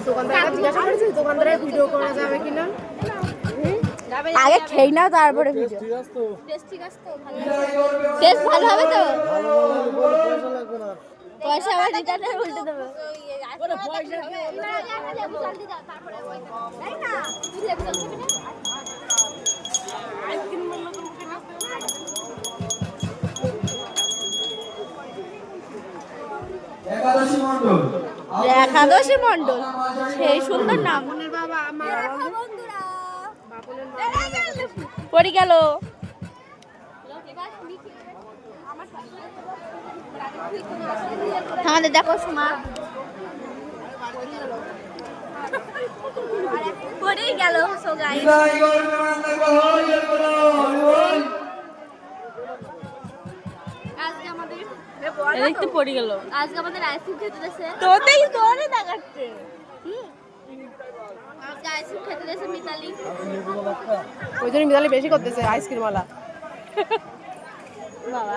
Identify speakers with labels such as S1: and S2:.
S1: দোকানদারকে জিজ্ঞাসা করেছি দোকানদারের ভিডিও করা যাবে কিনা।
S2: আগে খেয়ে নাও তারপরে ভিডিও। টেস্ট ভালো হবে তো? পয়সা আবার রিটার্নে উল্টে দেবে। একাদশী মণ্ডল সেই সুন্দর নাম। পড়ে গেল। আমাদের দেখো সুমা পড়েই গেল। সো গাইস আজকে আমাদের দেখতে পড়ে গেল। আজকে আমাদের আইসক্রিম খেতে দিয়েছে। তোতেই তোরে দেখাচ্ছে। আজকে আইসক্রিম খেতে দিয়েছে মিতালি।
S1: ওই জন্য মিতালি বেশি করতেছে আইসক্রিম ওয়ালা।
S2: বাবা